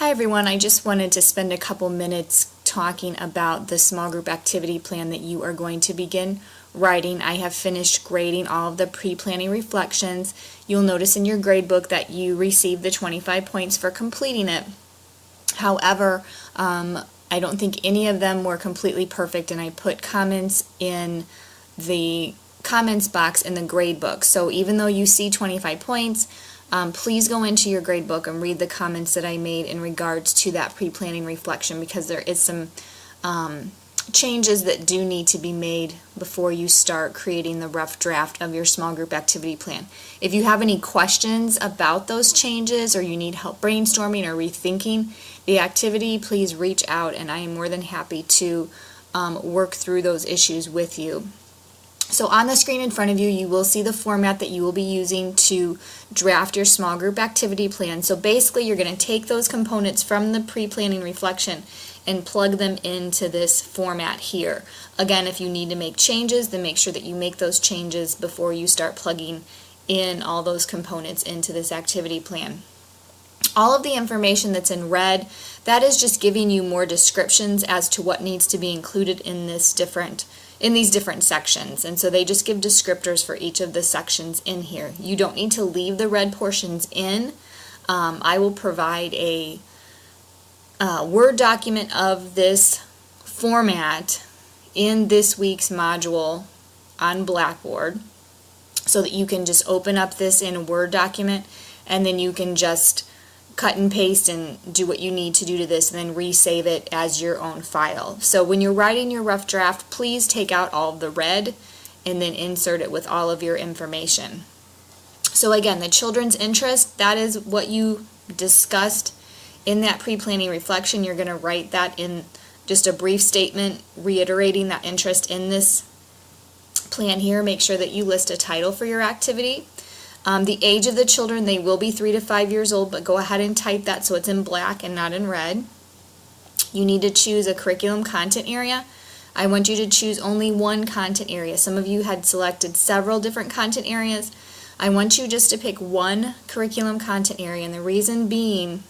Hi everyone, I just wanted to spend a couple minutes talking about the small group activity plan that you are going to begin writing. I have finished grading all of the pre-planning reflections. You'll notice in your grade book that you received the 25 points for completing it. However, I don't think any of them were completely perfect, and I put comments in the comments box in the grade book. So even though you see 25 points, please go into your grade book and read the comments that I made in regards to that pre-planning reflection, because there is some changes that do need to be made before you start creating the rough draft of your small group activity plan. If you have any questions about those changes, or you need help brainstorming or rethinking the activity, please reach out and I am more than happy to work through those issues with you. So on the screen in front of you, you will see the format that you will be using to draft your small group activity plan. So basically, you're going to take those components from the pre-planning reflection and plug them into this format here. Again, if you need to make changes, then make sure that you make those changes before you start plugging in all those components into this activity plan. All of the information that's in red, that is just giving you more descriptions as to what needs to be included in these different sections, and so they just give descriptors for each of the sections in here. You don't need to leave the red portions in. I will provide a Word document of this format in this week's module on Blackboard, so that you can just open up this in a Word document, and then you can just cut and paste and do what you need to do to this, and then resave it as your own file. So when you're writing your rough draft, please take out all of the red and then insert it with all of your information. So again, the children's interest, that is what you discussed in that pre-planning reflection. You're going to write that in just a brief statement reiterating that interest in this plan here. Make sure that you list a title for your activity. The age of the children, they will be 3 to 5 years old, but go ahead and type that so it's in black and not in red. You need to choose a curriculum content area. I want you to choose only one content area. Some of you had selected several different content areas. I want you just to pick one curriculum content area, and the reason being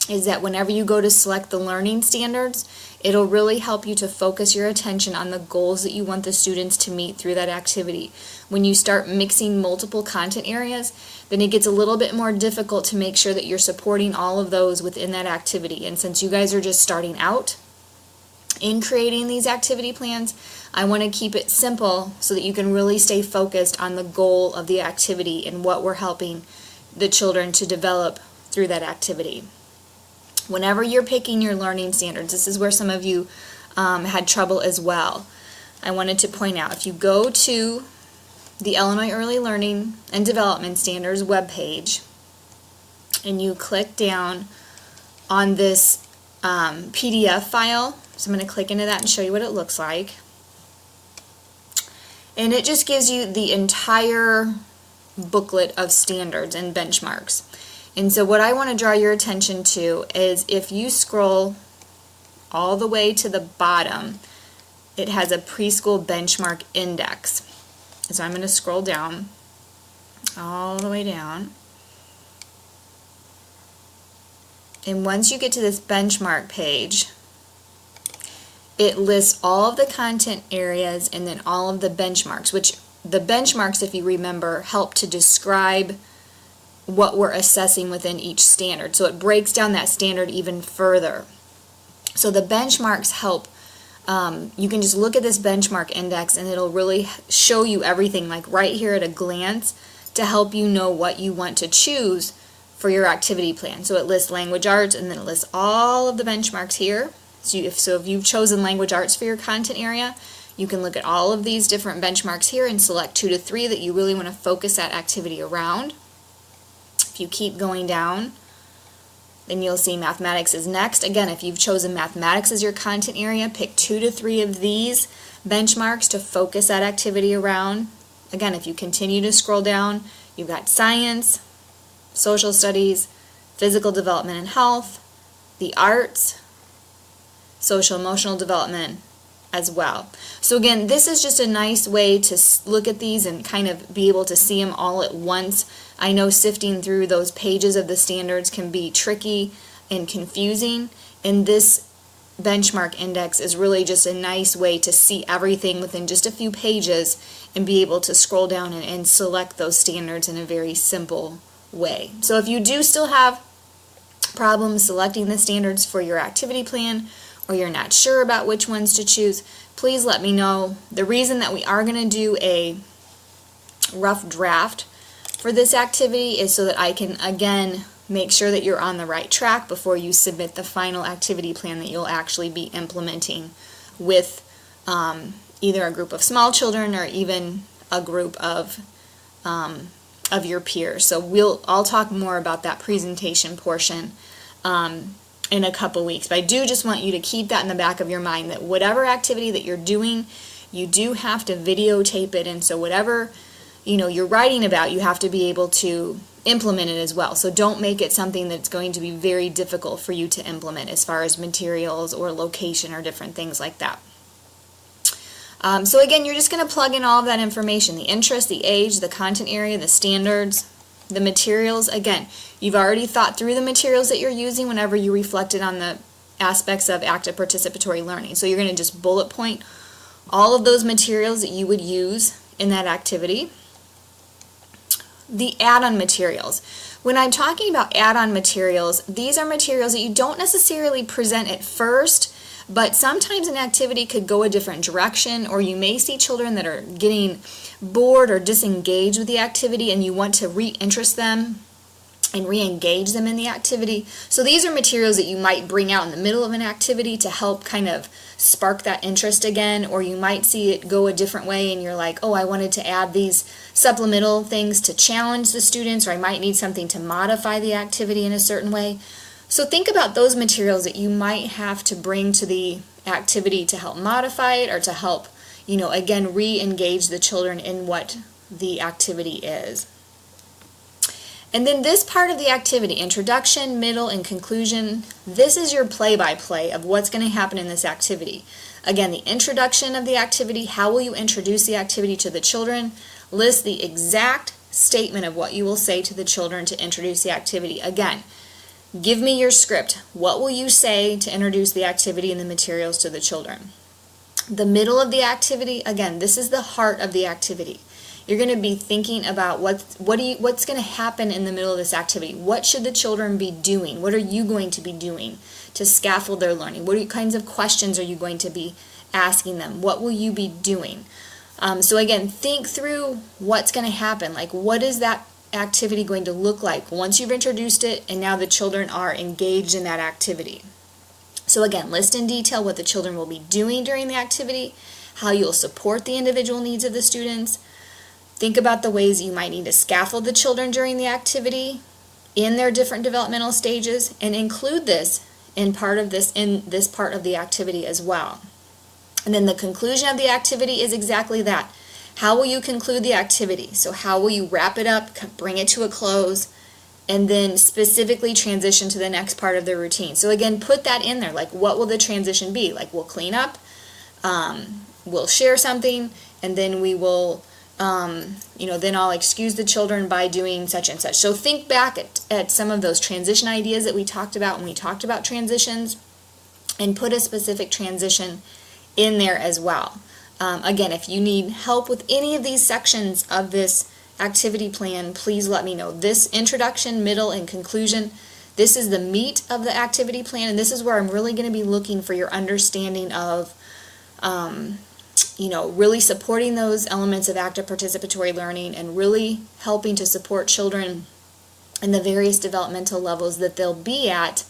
is that whenever you go to select the learning standards, it'll really help you to focus your attention on the goals that you want the students to meet through that activity. When you start mixing multiple content areas, then it gets a little bit more difficult to make sure that you're supporting all of those within that activity. And since you guys are just starting out in creating these activity plans, I want to keep it simple so that you can really stay focused on the goal of the activity and what we're helping the children to develop through that activity. Whenever you're picking your learning standards, this is where some of you had trouble as well. I wanted to point out, if you go to the Illinois Early Learning and Development Standards webpage and you click down on this PDF file, so I'm going to click into that and show you what it looks like. And it just gives you the entire booklet of standards and benchmarks. And so what I want to draw your attention to is, if you scroll all the way to the bottom, it has a preschool benchmark index. So I'm going to scroll down all the way down. And once you get to this benchmark page, it lists all of the content areas and then all of the benchmarks, which the benchmarks, if you remember, help to describe what we're assessing within each standard. So it breaks down that standard even further. So the benchmarks help, you can just look at this benchmark index and it'll really show you everything, like right here at a glance, to help you know what you want to choose for your activity plan. So it lists language arts, and then it lists all of the benchmarks here. So if you've chosen language arts for your content area, you can look at all of these different benchmarks here and select 2 to 3 that you really want to focus that activity around. If you keep going down, then you'll see mathematics is next. Again, if you've chosen mathematics as your content area, pick 2 to 3 of these benchmarks to focus that activity around. Again, if you continue to scroll down, you've got science, social studies, physical development and health, the arts, social emotional development as well. So again, this is just a nice way to look at these and kind of be able to see them all at once. I know sifting through those pages of the standards can be tricky. and confusing, and this benchmark index is really just a nice way to see everything within just a few pages and be able to scroll down and select those standards in a very simple way. So if you do still have problems selecting the standards for your activity plan, or you're not sure about which ones to choose, please let me know. The reason that we are going to do a rough draft for this activity is so that I can, again, make sure that you're on the right track before you submit the final activity plan that you'll actually be implementing with either a group of small children or even a group of your peers. So I'll talk more about that presentation portion in a couple weeks. But I do just want you to keep that in the back of your mind, that whatever activity that you're doing, you do have to videotape it, and so whatever you're writing about, you have to be able to implement it as well. So don't make it something that's going to be very difficult for you to implement as far as materials or location or different things like that. So again, you're just going to plug in all of that information: the interest, the age, the content area, the standards, the materials. Again, you've already thought through the materials that you're using whenever you reflected on the aspects of active participatory learning. So you're going to just bullet point all of those materials that you would use in that activity. The add-on materials. When I'm talking about add-on materials, these are materials that you don't necessarily present at first, but sometimes an activity could go a different direction, or you may see children that are getting bored or disengaged with the activity and you want to reinterest them and re-engage them in the activity. So these are materials that you might bring out in the middle of an activity to help kind of spark that interest again, or you might see it go a different way and you're like, oh, I wanted to add these supplemental things to challenge the students, or I might need something to modify the activity in a certain way. So think about those materials that you might have to bring to the activity to help modify it, or to help, again, re-engage the children in what the activity is. And then this part of the activity, introduction, middle, and conclusion, this is your play-by-play of what's going to happen in this activity. Again, the introduction of the activity: how will you introduce the activity to the children? List the exact statement of what you will say to the children to introduce the activity. Again, give me your script. What will you say to introduce the activity and the materials to the children? The middle of the activity, again, this is the heart of the activity. You're going to be thinking about what's going to happen in the middle of this activity. What should the children be doing? What are you going to be doing to scaffold their learning? What kinds of questions are you going to be asking them? What will you be doing? So again, think through what's going to happen. Like, what is that activity going to look like once you've introduced it and now the children are engaged in that activity? So again, list in detail what the children will be doing during the activity, how you'll support the individual needs of the students. Think about the ways you might need to scaffold the children during the activity in their different developmental stages, and include this in this part of the activity as well. And then the conclusion of the activity is exactly that. How will you conclude the activity? So how will you wrap it up, bring it to a close, and then specifically transition to the next part of the routine? So again, put that in there. Like, what will the transition be? Like, we'll clean up, we'll share something, and then we will then I'll excuse the children by doing such and such. So think back at some of those transition ideas that we talked about when we talked about transitions, and put a specific transition in there as well. Again, if you need help with any of these sections of this activity plan, please let me know. This introduction, middle, and conclusion, this is the meat of the activity plan, and this is where I'm really going to be looking for your understanding of really supporting those elements of active participatory learning, and really helping to support children in the various developmental levels that they'll be at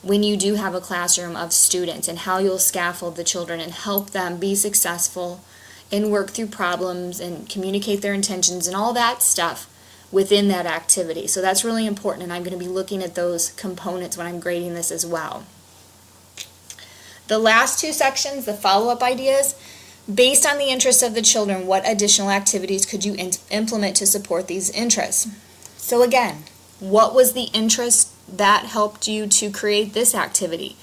when you do have a classroom of students, and how you'll scaffold the children and help them be successful and work through problems and communicate their intentions and all that stuff within that activity. So that's really important, and I'm going to be looking at those components when I'm grading this as well. The last two sections, the follow-up ideas: based on the interests of the children, what additional activities could you implement to support these interests? So again, what was the interest that helped you to create this activity?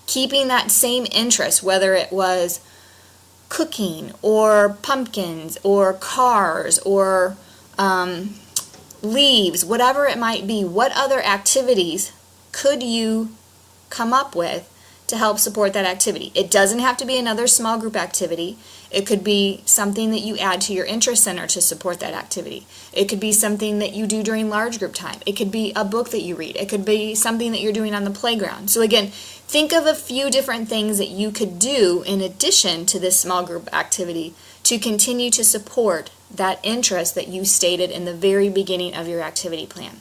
Keeping that same interest, whether it was cooking or pumpkins or cars or leaves, whatever it might be, what other activities could you come up with to help support that activity. It doesn't have to be another small group activity. It could be something that you add to your interest center to support that activity. It could be something that you do during large group time. It could be a book that you read. It could be something that you're doing on the playground. So again, think of a few different things that you could do in addition to this small group activity to continue to support that interest that you stated in the very beginning of your activity plan.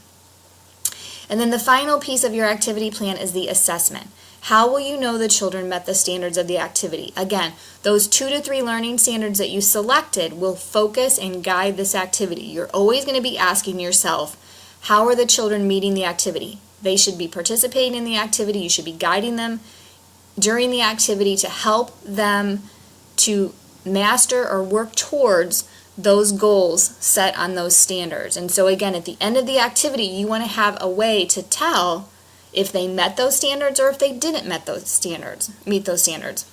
And then the final piece of your activity plan is the assessment. How will you know the children met the standards of the activity? Again, those 2 to 3 learning standards that you selected will focus and guide this activity. You're always going to be asking yourself, how are the children meeting the activity? They should be participating in the activity. You should be guiding them during the activity to help them to master or work towards those goals set on those standards. And so again, at the end of the activity, you want to have a way to tell if they met those standards or if they didn't meet those standards.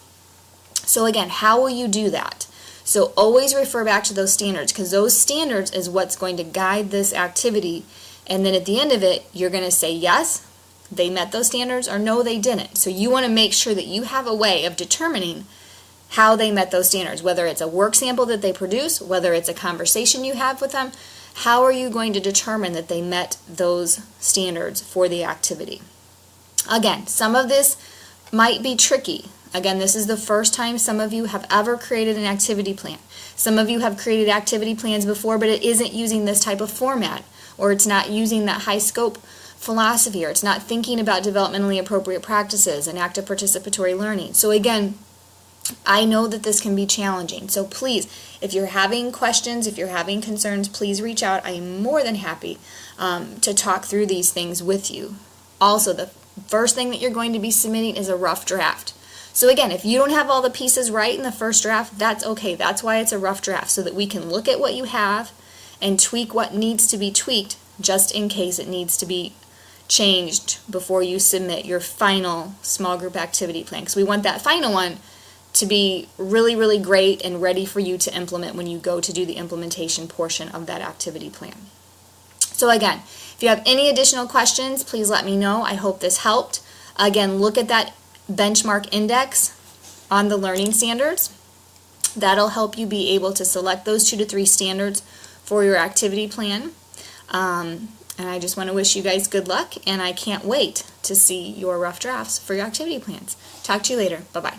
So again, how will you do that? So always refer back to those standards, because those standards is what's going to guide this activity. And then at the end of it, you're going to say, yes, they met those standards, or no, they didn't. So you want to make sure that you have a way of determining how they met those standards, whether it's a work sample that they produce, whether it's a conversation you have with them. How are you going to determine that they met those standards for the activity? Again, some of this might be tricky. Again, this is the first time some of you have ever created an activity plan. Some of you have created activity plans before, but it isn't using this type of format, or it's not using that high scope philosophy, or it's not thinking about developmentally appropriate practices and active participatory learning. So again, I know that this can be challenging. So please, if you're having questions, if you're having concerns, please reach out. I am more than happy to talk through these things with you. Also, the first thing that you're going to be submitting is a rough draft. So again, if you don't have all the pieces right in the first draft, that's okay. That's why it's a rough draft, so that we can look at what you have and tweak what needs to be tweaked, just in case it needs to be changed before you submit your final small group activity plan. Because we want that final one to be really, really great and ready for you to implement when you go to do the implementation portion of that activity plan. So again, if you have any additional questions, please let me know. I hope this helped. Again, look at that benchmark index on the learning standards. That'll help you be able to select those 2 to 3 standards for your activity plan. And I just want to wish you guys good luck, and I can't wait to see your rough drafts for your activity plans. Talk to you later. Bye-bye.